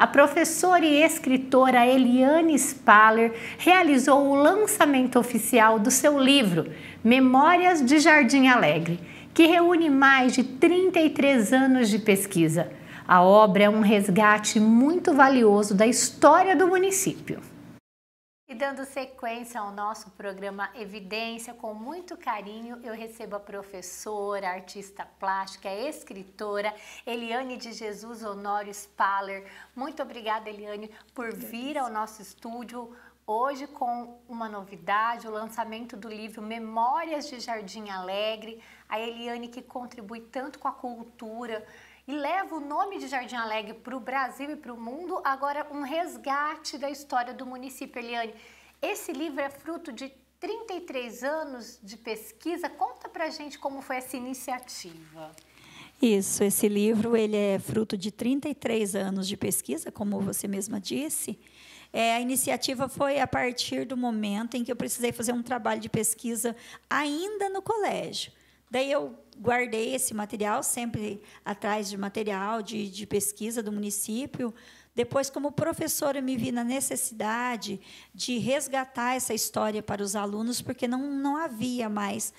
a professora e escritora Eliane Spaller realizou o lançamento oficial do seu livro Memórias de Jardim Alegre, que reúne mais de 33 anos de pesquisa. A obra é um resgate muito valioso da história do município. E dando sequência ao nosso programa Evidência, com muito carinho, eu recebo a professora, artista plástica, escritora Eliane de Jesus Honório Spaller. Muito obrigada, Eliane, por vir ao nosso estúdio hoje com uma novidade, o lançamento do livro Memórias de Jardim Alegre. A Eliane que contribui tanto com a cultura e leva o nome de Jardim Alegre para o Brasil e para o mundo, agora um resgate da história do município. Eliane, esse livro é fruto de 33 anos de pesquisa. Conta pra gente como foi essa iniciativa. Isso, esse livro ele é fruto de 33 anos de pesquisa, como você mesma disse. A iniciativa foi a partir do momento em que eu precisei fazer um trabalho de pesquisa ainda no colégio. Daí eu guardei esse material, sempre atrás de material de pesquisa do município. Depois, como professora, eu me vi na necessidade de resgatar essa história para os alunos, porque não havia mais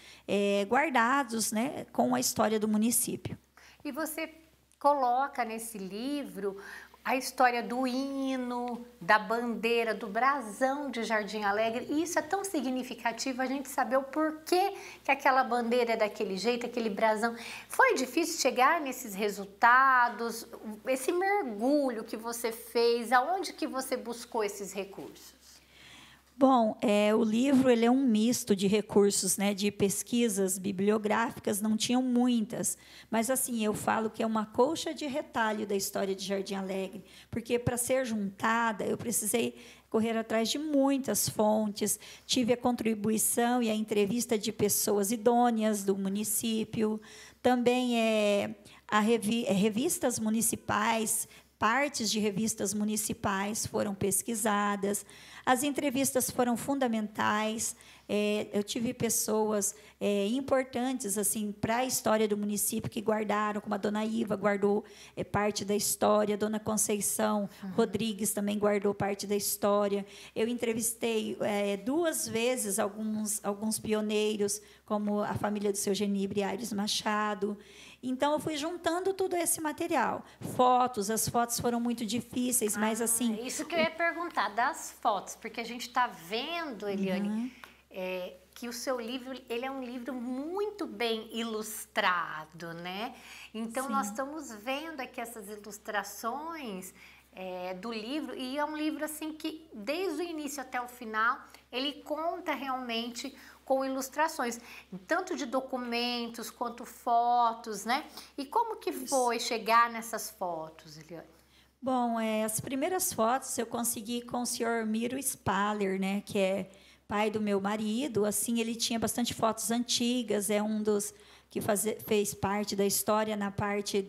guardados, né, com a história do município. E você coloca nesse livro a história do hino, da bandeira, do brasão de Jardim Alegre. E isso é tão significativo, a gente saber o porquê que aquela bandeira é daquele jeito, aquele brasão. Foi difícil chegar nesses resultados, esse mergulho que você fez, aonde que você buscou esses recursos? Bom, o livro ele é um misto de recursos, né, de pesquisas bibliográficas, não tinham muitas, mas assim, eu falo que é uma colcha de retalho da história de Jardim Alegre, porque para ser juntada, eu precisei correr atrás de muitas fontes, tive a contribuição e a entrevista de pessoas idôneas do município, também revistas municipais, partes de revistas municipais foram pesquisadas, as entrevistas foram fundamentais, eu tive pessoas importantes assim, para a história do município que guardaram, como a dona Iva guardou parte da história, a dona Conceição Rodrigues também guardou parte da história. Eu entrevistei 2 vezes alguns pioneiros, como a família do seu Genibre Aires Machado. Então, eu fui juntando todo esse material. As fotos foram muito difíceis, mas assim... Isso que eu ia perguntar, das fotos, porque a gente está vendo, Eliane, que o seu livro ele é um livro muito bem ilustrado, né? Então, nós estamos vendo aqui essas ilustrações do livro, e é um livro assim que, desde o início até o final, ele conta realmente com ilustrações, tanto de documentos quanto fotos, né? E como que foi chegar nessas fotos, Eliane? Bom, as primeiras fotos eu consegui com o senhor Miro Spaller, né? Que é pai do meu marido. Assim, ele tinha bastante fotos antigas, é um dos que fez parte da história na parte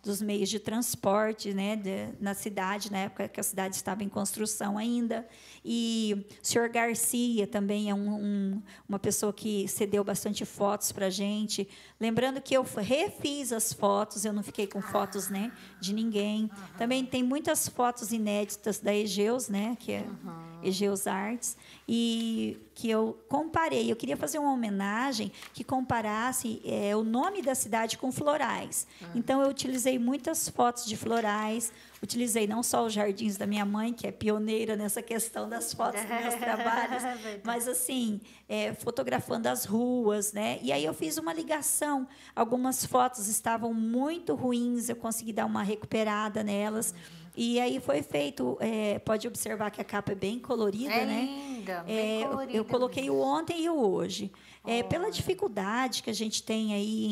dos meios de transporte, né, na cidade, na época que a cidade estava em construção ainda. E o senhor Garcia também é uma pessoa que cedeu bastante fotos para a gente. Lembrando que eu refiz as fotos, eu não fiquei com fotos, né, de ninguém. Também tem muitas fotos inéditas da Egeus, né, que é Egeus Artes, e que eu comparei. Eu queria fazer uma homenagem que comparasse o nome da cidade com florais. Então, eu utilizei muitas fotos de florais, utilizei não só os jardins da minha mãe, que é pioneira nessa questão das fotos dos meus trabalhos, mas, assim, fotografando as ruas, né? E aí eu fiz uma ligação. Algumas fotos estavam muito ruins, eu consegui dar uma recuperada nelas. E aí foi feito, pode observar que a capa é bem colorida, né? Linda, bem colorida. Eu coloquei mesmo o ontem e o hoje. Pela dificuldade que a gente tem aí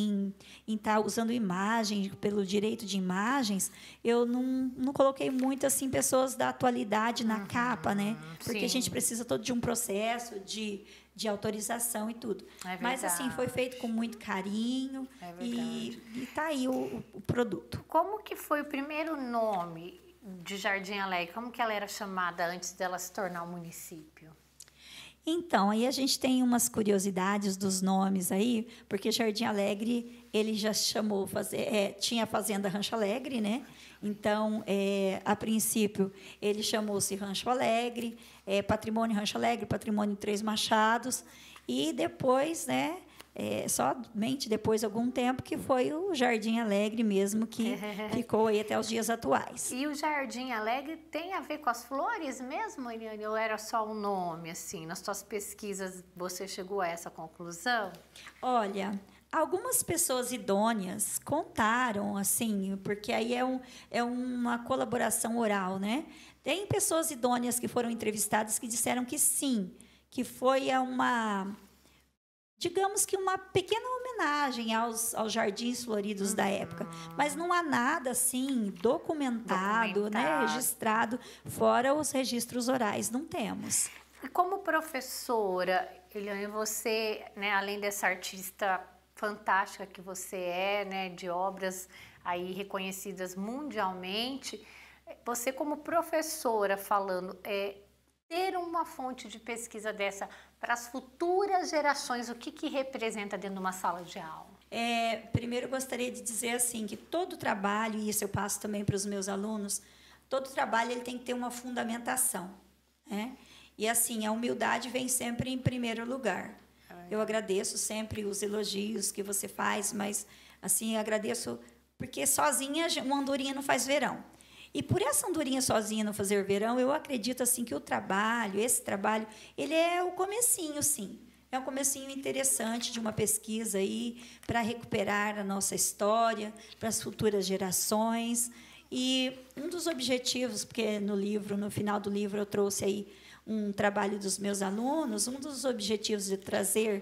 em estar usando imagem, pelo direito de imagens, eu não coloquei muito assim pessoas da atualidade na capa, né? Porque a gente precisa todo de um processo de autorização e tudo. Mas assim, foi feito com muito carinho e está aí o produto. Como que foi o primeiro nome de Jardim Alegre? Como que ela era chamada antes dela se tornar um município? Então, aí a gente tem umas curiosidades dos nomes aí, porque Jardim Alegre ele já chamou tinha a Fazenda Rancho Alegre, né? Então, a princípio, ele chamou-se Rancho Alegre, Patrimônio Rancho Alegre, Patrimônio Três Machados, e depois, né? Somente depois de algum tempo que foi o Jardim Alegre mesmo, que ficou aí até os dias atuais. E o Jardim Alegre tem a ver com as flores mesmo, Eliane? Ou era só um nome, assim? Nas suas pesquisas você chegou a essa conclusão? Olha, algumas pessoas idôneas contaram, assim, porque aí é uma colaboração oral, né? Tem pessoas idôneas que foram entrevistadas que disseram que sim, que foi digamos que uma pequena homenagem aos jardins floridos da época. Mas não há nada assim documentado, né, registrado, fora os registros orais, não temos. E como professora, Eliane, você, né, além dessa artista fantástica que você né, de obras aí reconhecidas mundialmente, você como professora falando, ter uma fonte de pesquisa dessa para as futuras gerações, o que representa dentro de uma sala de aula? Primeiro, eu gostaria de dizer assim, que todo trabalho, e isso eu passo também para os meus alunos, todo trabalho ele tem que ter uma fundamentação, né? E assim, a humildade vem sempre em primeiro lugar. Eu agradeço sempre os elogios que você faz, mas assim, agradeço porque sozinha uma andorinha não faz verão. E por essa andorinha sozinha não fazer verão, eu acredito assim que esse trabalho, ele é o comecinho, sim. É um comecinho interessante de uma pesquisa aí para recuperar a nossa história, para as futuras gerações. E um dos objetivos, porque no final do livro eu trouxe aí um trabalho dos meus alunos, um dos objetivos de trazer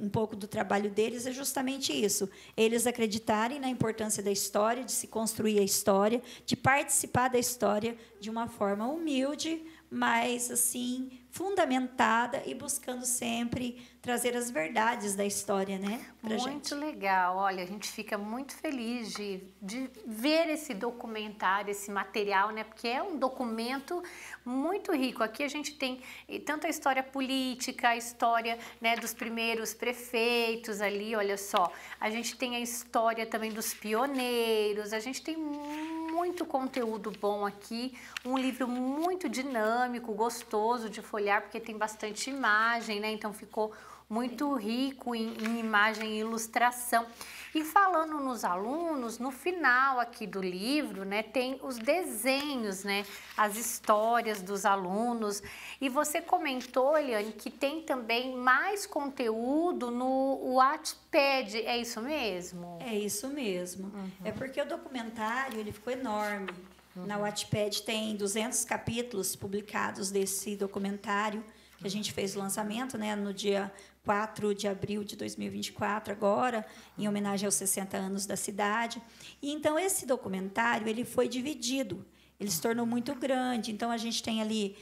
um pouco do trabalho deles é justamente isso, eles acreditarem na importância da história, de se construir a história, de participar da história de uma forma humilde, mas assim fundamentada e buscando sempre trazer as verdades da história, né, pra gente. Muito legal. Olha, a gente fica muito feliz de ver esse documentário, esse material, né, porque é um documento muito rico. Aqui a gente tem tanto a história política, a história, né, dos primeiros prefeitos ali, olha só. A gente tem a história também dos pioneiros, a gente tem muito conteúdo bom aqui, um livro muito dinâmico, gostoso de folhear, porque tem bastante imagem, né? Então ficou muito rico em imagem e ilustração. E falando nos alunos, no final aqui do livro, né, tem os desenhos, né, as histórias dos alunos. E você comentou, Eliane, que tem também mais conteúdo no Wattpad, é isso mesmo? É isso mesmo. É porque o documentário ele ficou enorme. Na Wattpad tem 200 capítulos publicados desse documentário, que a gente fez o lançamento, né, no dia 4 de abril de 2024, agora, em homenagem aos 60 anos da cidade. E, então, esse documentário ele foi dividido, ele se tornou muito grande. Então, a gente tem ali,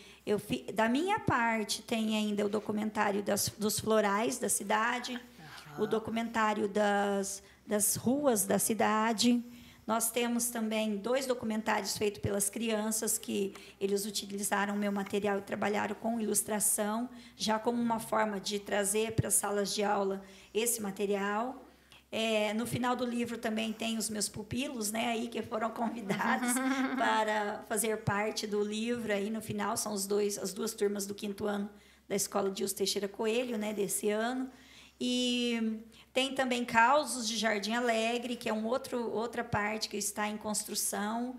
da minha parte, tem ainda o documentário dos florais da cidade, o documentário das ruas da cidade. Nós temos também 2 documentários feitos pelas crianças, que eles utilizaram o meu material e trabalharam com ilustração, já como uma forma de trazer para as salas de aula esse material. No final do livro também tem os meus pupilos, né, aí, que foram convidados para fazer parte do livro. Aí, no final, são as 2 turmas do 5º ano da Escola Dilson Teixeira Coelho, né, desse ano. E tem também Causos de Jardim Alegre, que é outra parte que está em construção.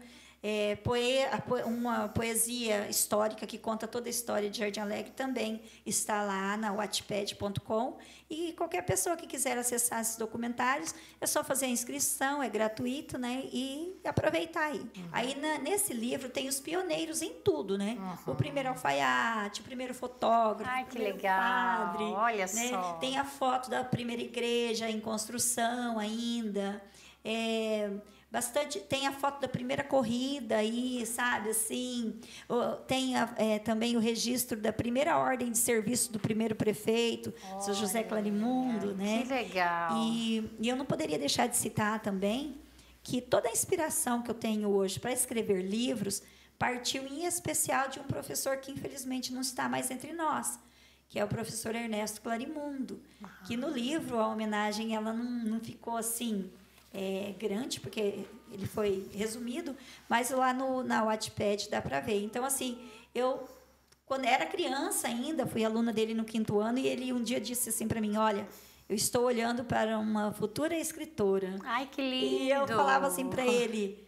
Uma poesia histórica que conta toda a história de Jardim Alegre também está lá na wattpad.com. E qualquer pessoa que quiser acessar esses documentários, é só fazer a inscrição, é gratuito, né? E aproveitar aí. Aí, nesse livro, tem os pioneiros em tudo, né? O primeiro alfaiate, o primeiro fotógrafo, Ai, o que primeiro legal. padre. Olha, né? só. Tem a foto da primeira igreja em construção ainda. Tem a foto da primeira corrida aí, sabe, assim, tem também o registro da primeira ordem de serviço do primeiro prefeito, seu José Clarimundo, né? Que legal! E eu não poderia deixar de citar também que toda a inspiração que eu tenho hoje para escrever livros partiu em especial de um professor que infelizmente não está mais entre nós, que é o professor Ernesto Clarimundo, que no livro a homenagem ela não ficou assim grande, porque ele foi resumido, mas lá na Wattpad dá para ver. Então, assim, eu, quando era criança ainda, fui aluna dele no 5º ano, e ele um dia disse assim para mim, olha, eu estou olhando para uma futura escritora. Ai, que lindo! E eu falava assim para ele,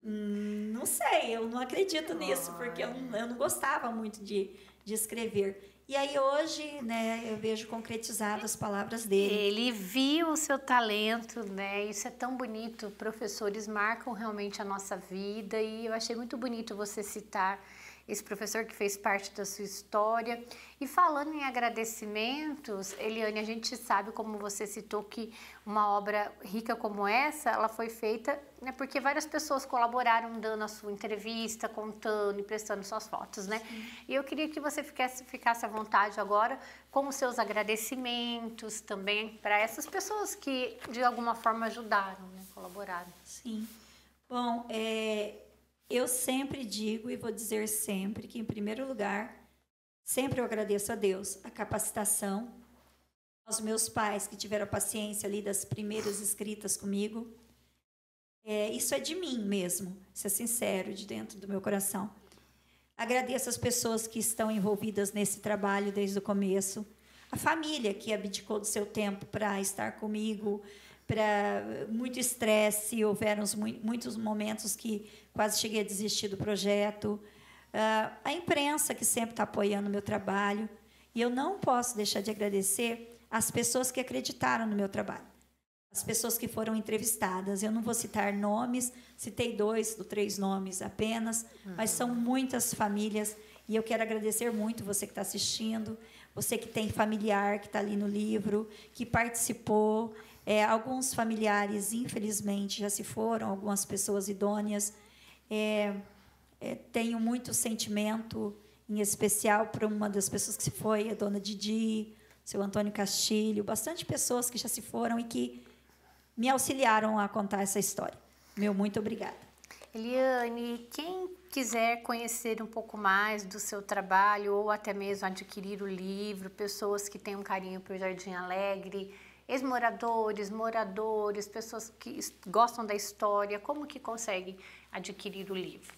não sei, eu não acredito nisso, porque eu não gostava muito de escrever. E aí hoje, né, eu vejo concretizado as palavras dele. Ele viu o seu talento, né? Isso é tão bonito. Professores marcam realmente a nossa vida, e eu achei muito bonito você citar esse professor que fez parte da sua história. E falando em agradecimentos, Eliane, a gente sabe, como você citou, que uma obra rica como essa, ela foi feita, né, porque várias pessoas colaboraram dando a sua entrevista, contando e prestando suas fotos, né? Sim. E eu queria que você ficasse à vontade agora com os seus agradecimentos também para essas pessoas que de alguma forma ajudaram, né, colaboraram. Sim. Bom, eu sempre digo e vou dizer sempre que, em primeiro lugar, sempre eu agradeço a Deus a capacitação, aos meus pais que tiveram a paciência ali das primeiras escritas comigo. Isso é de mim mesmo, isso é sincero, de dentro do meu coração. Agradeço as pessoas que estão envolvidas nesse trabalho desde o começo, a família que abdicou do seu tempo para estar comigo, para muito estresse, houveram muitos momentos que quase cheguei a desistir do projeto, a imprensa que sempre está apoiando o meu trabalho, e eu não posso deixar de agradecer as pessoas que acreditaram no meu trabalho, as pessoas que foram entrevistadas. Eu não vou citar nomes, citei 2 ou 3 nomes apenas, mas são muitas famílias, e eu quero agradecer muito você que está assistindo, você que tem familiar que está ali no livro, que participou. Alguns familiares, infelizmente, já se foram, algumas pessoas idôneas. Tenho muito sentimento, em especial para uma das pessoas que se foi, a dona Didi, seu Antônio Castilho, bastante pessoas que já se foram e que me auxiliaram a contar essa história. Meu muito obrigada. Eliane, quem quiser conhecer um pouco mais do seu trabalho ou até mesmo adquirir o livro, pessoas que têm um carinho por Jardim Alegre, ex-moradores, moradores, pessoas que gostam da história, como que consegue adquirir o livro?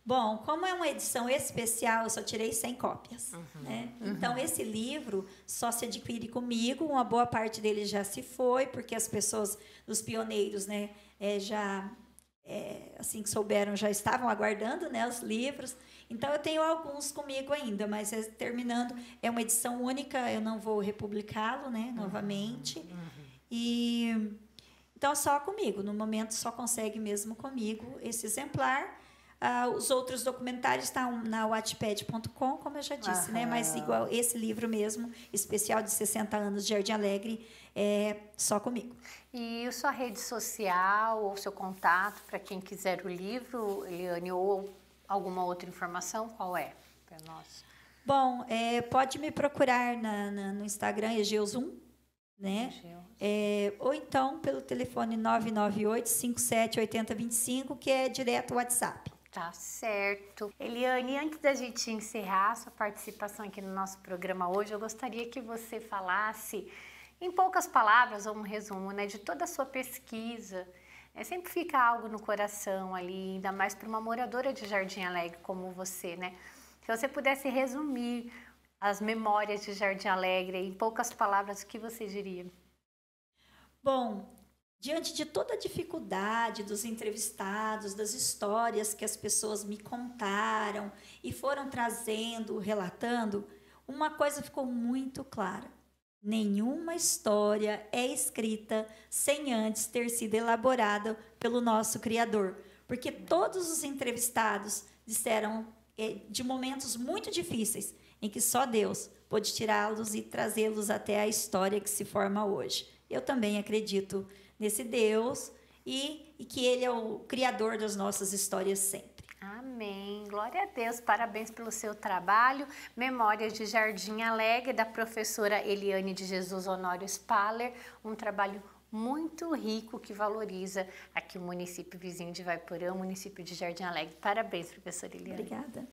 Bom, como é uma edição especial, eu só tirei 100 cópias. Né? Então, esse livro só se adquire comigo, uma boa parte dele já se foi, porque as pessoas, os pioneiros, né, assim que souberam, já estavam aguardando, né, os livros. Então, eu tenho alguns comigo ainda, mas terminando, é uma edição única, eu não vou republicá-lo, né, novamente. E, então, só comigo, no momento só consegue mesmo comigo esse exemplar. Os outros documentários estão na wattpad.com, como eu já disse, né? Mas igual esse livro mesmo, especial de 60 anos de Jardim Alegre, é só comigo. E a sua rede social ou seu contato para quem quiser o livro, Eliane, ou alguma outra informação, qual é para nós? Bom, pode me procurar no Instagram, Egeus1, né? Ou então pelo telefone 998-578025, que é direto o WhatsApp. Tá certo. Eliane, antes da gente encerrar a sua participação aqui no nosso programa hoje, eu gostaria que você falasse, em poucas palavras, ou um resumo, né, de toda a sua pesquisa. Sempre fica algo no coração ali, ainda mais para uma moradora de Jardim Alegre como você, né? Se você pudesse resumir as memórias de Jardim Alegre em poucas palavras, o que você diria? Bom, diante de toda a dificuldade dos entrevistados, das histórias que as pessoas me contaram e foram trazendo, relatando, uma coisa ficou muito clara. Nenhuma história é escrita sem antes ter sido elaborada pelo nosso Criador. Porque todos os entrevistados disseram de momentos muito difíceis, em que só Deus pôde tirá-los e trazê-los até a história que se forma hoje. Eu também acredito nesse Deus e que Ele é o Criador das nossas histórias sempre. Amém. Glória a Deus. Parabéns pelo seu trabalho. Memórias de Jardim Alegre, da professora Eliane de Jesus Honório Spaller. Um trabalho muito rico que valoriza aqui o município vizinho de Vaiporã, o município de Jardim Alegre. Parabéns, professora Eliane. Obrigada.